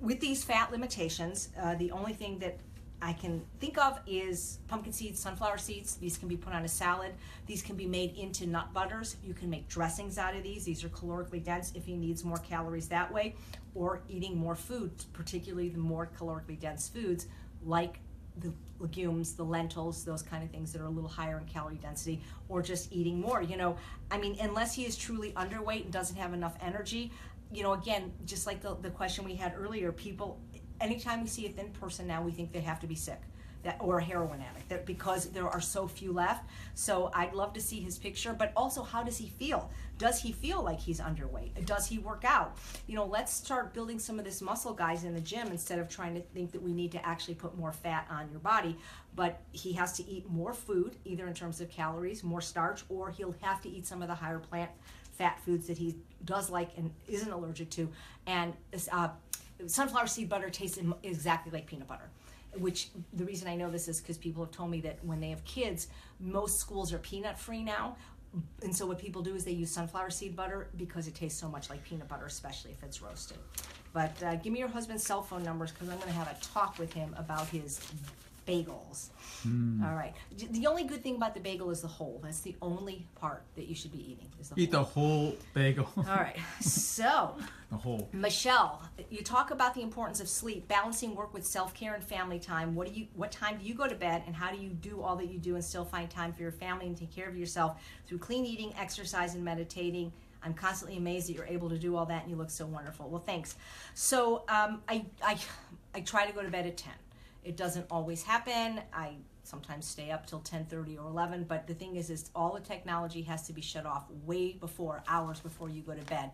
with these fat limitations, the only thing that I can think of is pumpkin seeds, sunflower seeds. These can be put on a salad. These can be made into nut butters. You can make dressings out of these. These are calorically dense if he needs more calories that way, or eating more food, particularly the more calorically dense foods like the legumes, the lentils, those kind of things that are a little higher in calorie density, or just eating more. I mean, unless he is truly underweight and doesn't have enough energy, again, just like the question we had earlier, people, anytime we see a thin person now, we think they have to be sick or a heroin addict because there are so few left. So I'd love to see his picture, but also how does he feel? Does he feel like he's underweight? Does he work out? Let's start building some of this muscle, guys, in the gym instead of trying to think that we need to actually put more fat on your body. But he has to eat more food, either in terms of calories, more starch, or he'll have to eat some of the higher plant fat foods that he does like and isn't allergic to. And sunflower seed butter tastes exactly like peanut butter, which the reason I know this is because people have told me that when they have kids, most schools are peanut free now. And so what people do is they use sunflower seed butter because it tastes so much like peanut butter, especially if it's roasted. But give me your husband's cell phone numbers because I'm going to have a talk with him about his bagels. All right. The only good thing about the bagel is the whole. That's the only part that you should be eating. Is Eat the whole bagel. All right. So, the whole. Michelle, you talk about the importance of sleep, balancing work with self-care and family time. What time do you go to bed, and how do you do all that you do and still find time for your family and take care of yourself through clean eating, exercise, and meditating? I'm constantly amazed that you're able to do all that, and you look so wonderful. Well, thanks. So I try to go to bed at 10. It doesn't always happen. I sometimes stay up till 10:30 or 11, but the thing is all the technology has to be shut off way before, hours before you go to bed.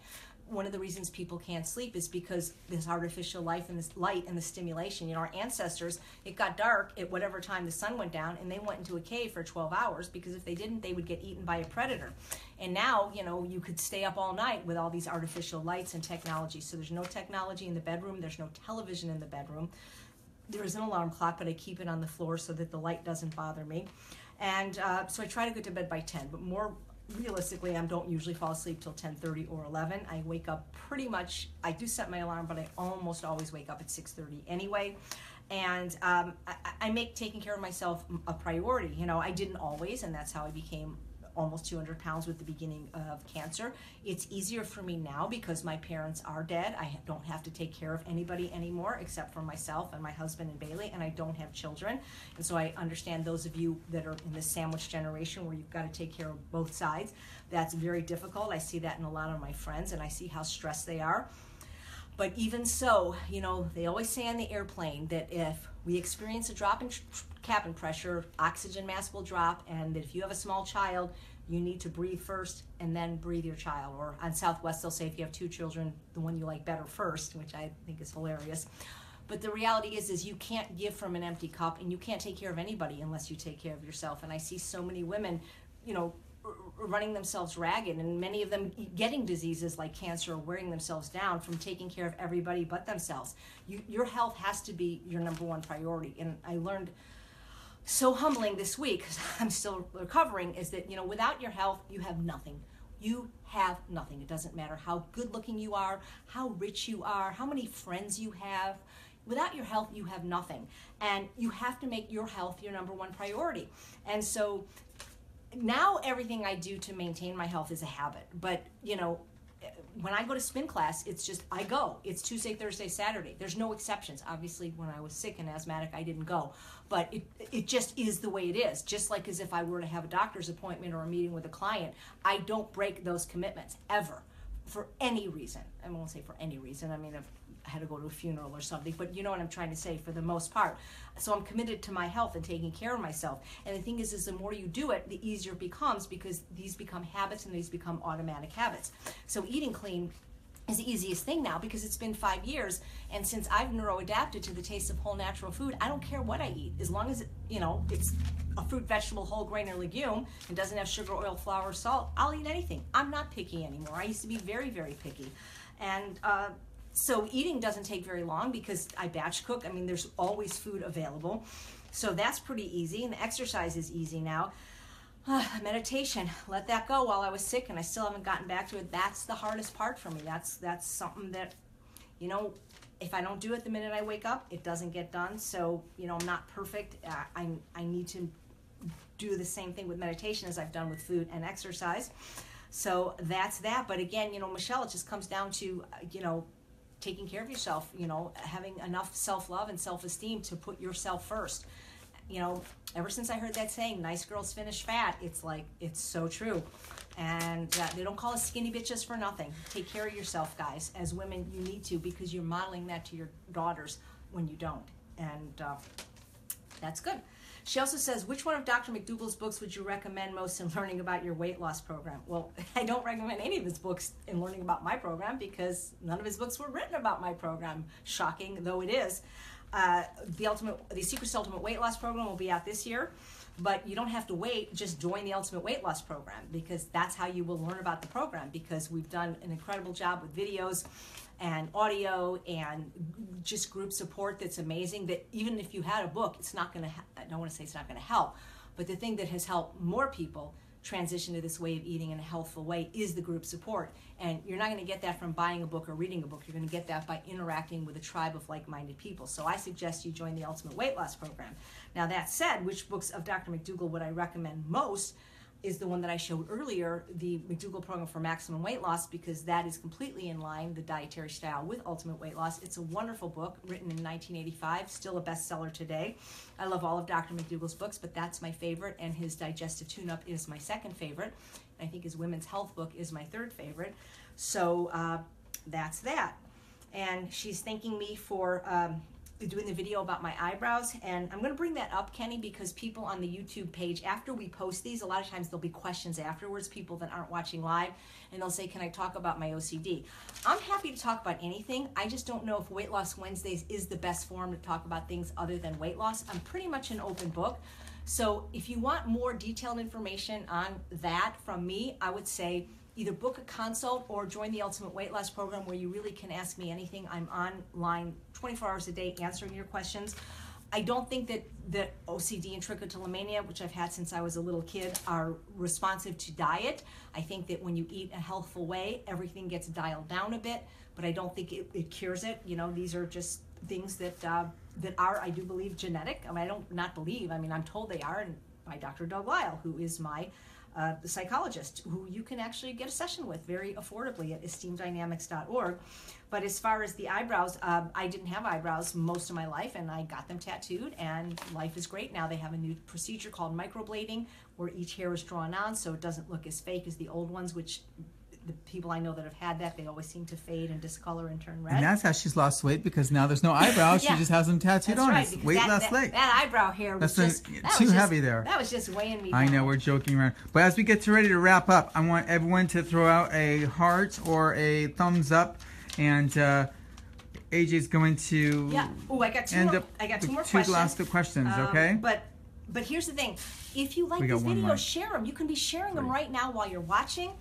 One of the reasons people can't sleep is because this artificial life and this light and the stimulation. Our ancestors, it got dark at whatever time the sun went down, and they went into a cave for 12 hours because if they didn't, they would get eaten by a predator. And now, you could stay up all night with all these artificial lights and technology. So there's no technology in the bedroom. There's no television in the bedroom. There is an alarm clock, but I keep it on the floor so that the light doesn't bother me. And so I try to go to bed by 10, but more realistically, I don't usually fall asleep till 10:30 or 11. I wake up pretty much, I do set my alarm, but I almost always wake up at 6:30 anyway. And I make taking care of myself a priority. I didn't always, and that's how I became almost 200 pounds with the beginning of cancer. It's easier for me now because my parents are dead. I don't have to take care of anybody anymore except for myself and my husband and Bailey, and I don't have children. And so I understand those of you that are in the sandwich generation where you've got to take care of both sides. That's very difficult. I see that in a lot of my friends, and I see how stressed they are. But even so, they always say on the airplane that if we experience a drop in cabin pressure, oxygen mask will drop, and that if you have a small child, you need to breathe first and then breathe your child. Or on Southwest, they'll say if you have 2 children, the one you like better first, which I think is hilarious. But the reality is you can't give from an empty cup, and you can't take care of anybody unless you take care of yourself. And I see so many women, running themselves ragged, and many of them getting diseases like cancer or wearing themselves down from taking care of everybody but themselves. Your health has to be your number one priority. And I learned so humbling this week, because I'm still recovering, is that without your health you have nothing. You have nothing. It doesn't matter how good looking you are, how rich you are, how many friends you have. Without your health, you have nothing. And you have to make your health your number one priority. And so now everything I do to maintain my health is a habit. But, when I go to spin class, it's just, I go. It's Tuesday, Thursday, Saturday. There's no exceptions. Obviously, when I was sick and asthmatic, I didn't go. But it just is the way it is. Just like as if I were to have a doctor's appointment or a meeting with a client, I don't break those commitments, ever, for any reason. I won't say for any reason. I mean, if I had to go to a funeral or something, but you know what I'm trying to say, for the most part. So I'm committed to my health and taking care of myself. And the thing is the more you do it, the easier it becomes, because these become habits and these become automatic habits. So eating clean is the easiest thing now because it's been 5 years, and since I've neuro-adapted to the taste of whole natural food, I don't care what I eat. As long as it's a fruit, vegetable, whole grain, or legume and doesn't have sugar, oil, flour, salt, I'll eat anything. I'm not picky anymore. I used to be very, very picky. And so eating doesn't take very long because I batch cook. I mean, there's always food available. So that's pretty easy, and the exercise is easy now. Meditation, let that go while I was sick, and I still haven't gotten back to it. That's the hardest part for me. That's something that, if I don't do it the minute I wake up, it doesn't get done. So, I'm not perfect. I need to do the same thing with meditation as I've done with food and exercise. So that's that. But again, Michelle, it just comes down to, taking care of yourself, having enough self-love and self-esteem to put yourself first. Ever since I heard that saying, nice girls finish fat, it's so true. And they don't call us skinny bitches for nothing. Take care of yourself, guys. As women, you need to, because you're modeling that to your daughters when you don't. And that's good. She also says, which one of Dr. Mcdougal's books would you recommend most in learning about your weight loss program? Well, I don't recommend any of his books in learning about my program because none of his books were written about my program, shocking though it is. The Secrets to Ultimate Weight Loss program will be out this year, but you don't have to wait. Just join the Ultimate Weight Loss program, because that's how you will learn about the program, because we've done an incredible job with videos and audio and just group support that's amazing, that even if you had a book, it's not going to, I don't want to say it's not going to help, but the thing that has helped more people transition to this way of eating in a healthful way is the group support. And you're not going to get that from buying a book or reading a book. You're going to get that by interacting with a tribe of like-minded people. So I suggest you join the Ultimate Weight Loss program. Now that said, which books of Dr. Mcdougal would I recommend most is the one that I showed earlier, the Mcdougal program for maximum weight loss, because that is completely in line, the dietary style with ultimate weight loss. It's a wonderful book written in 1985, still a bestseller today. I love all of Dr. Mcdougal's books, but that's my favorite, and his Digestive Tune-Up is my second favorite. I think his Women's Health book is my third favorite. So that's that. And she's thanking me for doing the video about my eyebrows, and I'm going to bring that up, Kenny, because people on the YouTube page, after we post these, a lot of times there'll be questions afterwards, people that aren't watching live, and they'll say, can I talk about my OCD? I'm happy to talk about anything. I just don't know if Weight Loss Wednesdays is the best forum to talk about things other than weight loss. I'm pretty much an open book. So if you want more detailed information on that from me, I would say either book a consult or join the Ultimate Weight Loss program, where you really can ask me anything. I'm online 24 hours a day answering your questions. I don't think that OCD and trichotillomania, which I've had since I was a little kid, are responsive to diet. I think that when you eat a healthful way, everything gets dialed down a bit, but I don't think it cures it. These are just things that are, I do believe, genetic. I mean, I don't not believe. I mean, I'm told they are, and by Dr. Doug Lyle, who is my the psychologist, who you can actually get a session with very affordably at esteemdynamics.org. But as far as the eyebrows, I didn't have eyebrows most of my life, and I got them tattooed, and life is great. Now they have a new procedure called microblading, where each hair is drawn on so it doesn't look as fake as the old ones, which the people I know that have had that, they always seem to fade and discolor and turn red. And that's how she's lost weight, because now there's no eyebrows. Yeah. She just has them tattooed That's on. right, It's weight loss late. That eyebrow hair was too heavy there. That was just weighing me down. I know, we're joking around. But as we get ready to wrap up, I want everyone to throw out a heart or a thumbs up, and AJ's going to I got two more questions. Two last questions, okay? But here's the thing. If you like these videos, share them. You can be sharing them right now while you're watching.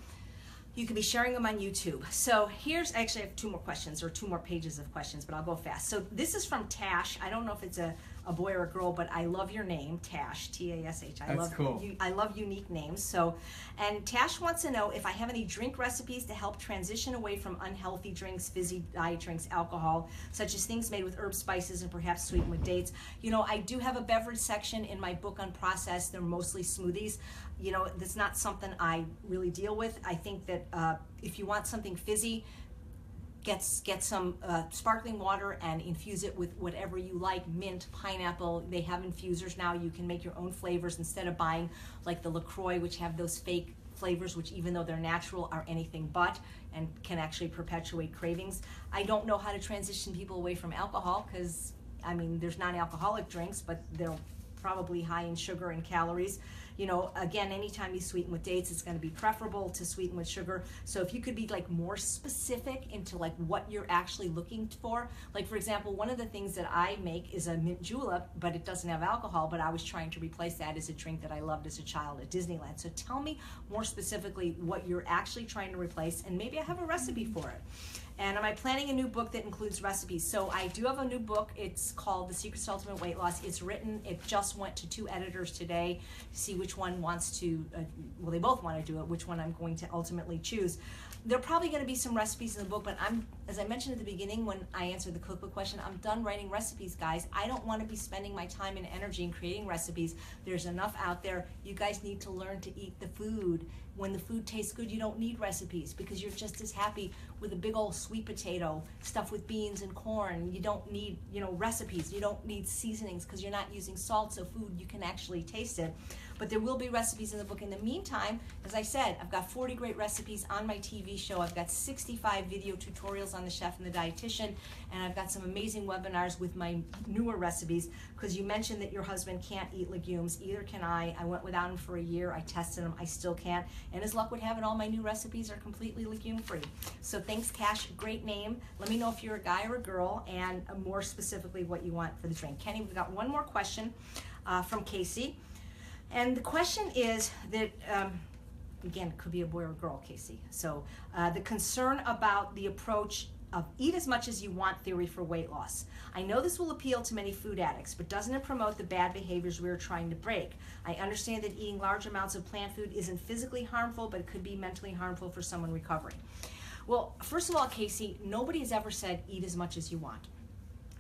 You can be sharing them on YouTube. So here's, actually I have two more questions, or two more pages of questions, but I'll go fast. So this is from Tash. I don't know if it's a boy or a girl, but I love your name, Tash, T-A-S-H. That's cool. I love unique names. So, and Tash wants to know if I have any drink recipes to help transition away from unhealthy drinks, fizzy diet drinks, alcohol, such as things made with herbs, spices, and perhaps sweetened with dates. I do have a beverage section in my book on processed. They're mostly smoothies. That's not something I really deal with. I think that if you want something fizzy, get some sparkling water and infuse it with whatever you like, mint, pineapple. They have infusers now. You can make your own flavors instead of buying like the LaCroix, which have those fake flavors, which even though they're natural are anything but, and can actually perpetuate cravings. I don't know how to transition people away from alcohol, because I mean, there's non-alcoholic drinks, but they're probably high in sugar and calories. Again, anytime you sweeten with dates, it's going to be preferable to sweeten with sugar. So if you could be like more specific into like what you're actually looking for, like for example, one of the things that I make is a mint julep, but it doesn't have alcohol, but I was trying to replace that as a drink that I loved as a child at Disneyland. So tell me more specifically what you're actually trying to replace, and maybe I have a recipe for it. And am I planning a new book that includes recipes? So I do have a new book. It's called The Secrets to Ultimate Weight Loss. It's written. It just went to 2 editors today to see which one wants to, they both want to do it, which one I'm going to ultimately choose. There are probably going to be some recipes in the book, but as I mentioned at the beginning when I answered the cookbook question, I'm done writing recipes, guys. I don't want to be spending my time and energy in creating recipes. There's enough out there. You guys need to learn to eat the food. When the food tastes good, you don't need recipes because you're just as happy with a big old sweet potato stuffed with beans and corn. You don't need, recipes. You don't need seasonings because you're not using salt, so food, you can actually taste it. But there will be recipes in the book. In the meantime, as I said, I've got 40 great recipes on my TV show. I've got 65 video tutorials on the chef and the dietitian, and I've got some amazing webinars with my newer recipes, because you mentioned that your husband can't eat legumes. Either can I. I went without him for a year. I tested him. I still can't. And as luck would have it, all my new recipes are completely legume-free. So thanks, Cash. Great name. Let me know if you're a guy or a girl, and more specifically what you want for the drink. Kenny, we've got one more question from Casey. And the question is that, again, it could be a boy or a girl, Casey. So the concern about the approach of eat as much as you want theory for weight loss. I know this will appeal to many food addicts, but doesn't it promote the bad behaviors we're trying to break? I understand that eating large amounts of plant food isn't physically harmful, but it could be mentally harmful for someone recovering. Well, first of all, Casey, nobody has ever said eat as much as you want.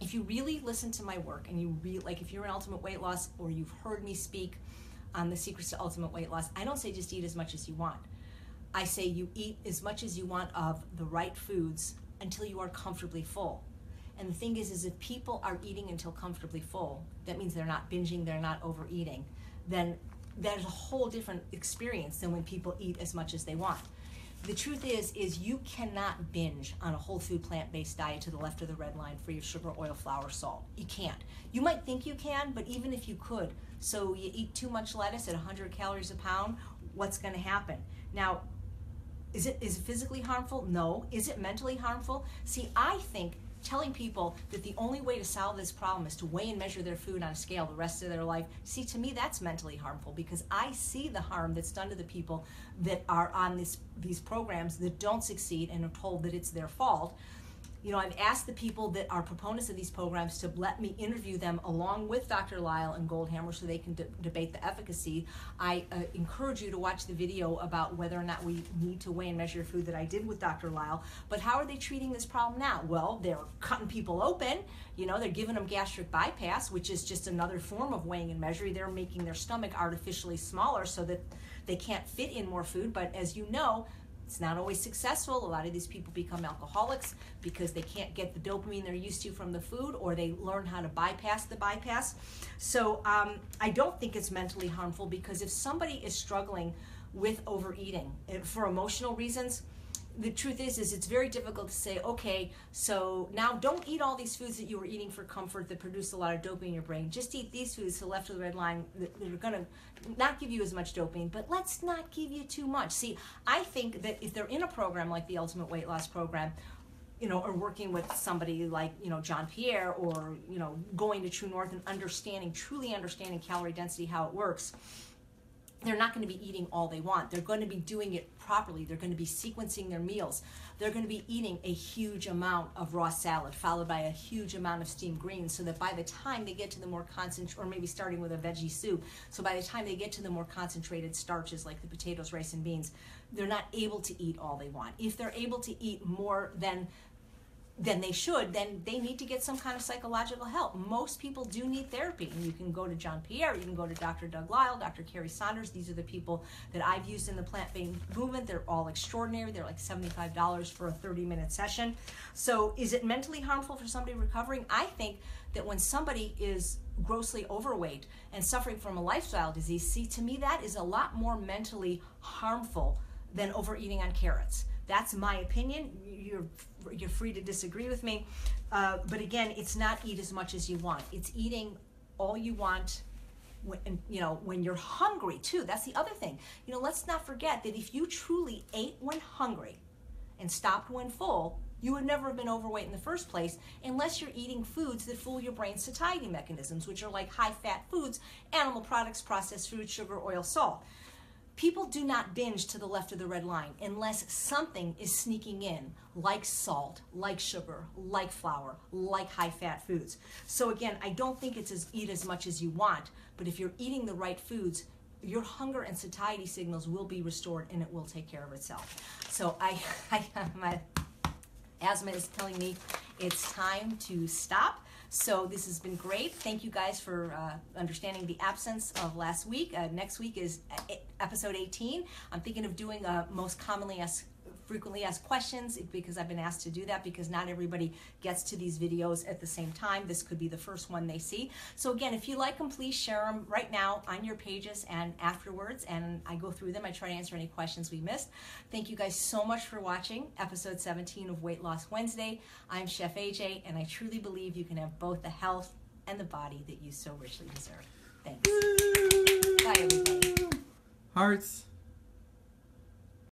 If you really listen to my work, and if you're in ultimate weight loss, or you've heard me speak on the secrets to ultimate weight loss, I don't say just eat as much as you want. I say you eat as much as you want of the right foods until you are comfortably full. And the thing is if people are eating until comfortably full, that means they're not binging, they're not overeating, then there's a whole different experience than when people eat as much as they want. The truth is you cannot binge on a whole food plant-based diet to the left of the red line free of sugar, oil, flour, salt. You can't. You might think you can, but even if you could, so you eat too much lettuce at 100 calories a pound, what's going to happen? Now, is it physically harmful? No. Is it mentally harmful? See, I think telling people that the only way to solve this problem is to weigh and measure their food on a scale the rest of their life, see, to me that's mentally harmful, because I see the harm that's done to the people that are on these programs that don't succeed and are told that it's their fault. I've asked the people that are proponents of these programs to let me interview them along with Dr. Lyle and Goldhammer so they can debate the efficacy. I encourage you to watch the video about whether or not we need to weigh and measure food that I did with Dr. Lyle. But how are they treating this problem now? Well, they're cutting people open. They're giving them gastric bypass, which is just another form of weighing and measuring. They're making their stomach artificially smaller so that they can't fit in more food. But as you know, it's not always successful. A lot of these people become alcoholics because they can't get the dopamine they're used to from the food, or they learn how to bypass the bypass. So I don't think it's mentally harmful, because if somebody is struggling with overeating for emotional reasons, the truth is it's very difficult to say, okay, so now don't eat all these foods that you were eating for comfort that produce a lot of dopamine in your brain. Just eat these foods to the left of the red line that are going to not give you as much dopamine, but let's not give you too much. See, I think that if they're in a program like the Ultimate Weight Loss Program, or working with somebody like, John Pierre, or, going to True North and truly understanding calorie density, how it works, they're not going to be eating all they want. They're going to be doing it properly. They're going to be sequencing their meals. They're going to be eating a huge amount of raw salad, followed by a huge amount of steamed greens, so that by the time they get to the more concentrated, or maybe starting with a veggie soup, so by the time they get to the more concentrated starches like the potatoes, rice, and beans, they're not able to eat all they want. If they're able to eat more than they should, then they need to get some kind of psychological help. Most people do need therapy, and you can go to John Pierre, you can go to Dr. Doug Lyle, Dr. Carrie Saunders. These are the people that I've used in the plant-based movement. They're all extraordinary. They're like $75 for a 30-minute session. So is it mentally harmful for somebody recovering? I think that when somebody is grossly overweight and suffering from a lifestyle disease, see, to me that is a lot more mentally harmful than overeating on carrots. That's my opinion. You're free to disagree with me. But again, it's not eat as much as you want. It's eating all you want when you're hungry too. That's the other thing. Let's not forget that if you truly ate when hungry and stopped when full, you would never have been overweight in the first place, unless you're eating foods that fool your brain's satiety mechanisms, which are like high-fat foods, animal products, processed food, sugar, oil, salt. People do not binge to the left of the red line unless something is sneaking in, like salt, like sugar, like flour, like high-fat foods. So again, I don't think it's eat as much as you want, but if you're eating the right foods, your hunger and satiety signals will be restored, and it will take care of itself. So Asthma is telling me it's time to stop. So this has been great. Thank you guys for understanding the absence of last week. Next week is episode 18. I'm thinking of doing most frequently asked questions, because I've been asked to do that, because not everybody gets to these videos at the same time. This could be the first one they see. So again, if you like them, please share them right now on your pages and afterwards, and I go through them. I try to answer any questions we missed. Thank you guys so much for watching episode 17 of Weight Loss Wednesday. I'm Chef AJ, and I truly believe you can have both the health and the body that you so richly deserve. Thanks. Bye, everybody. Hearts.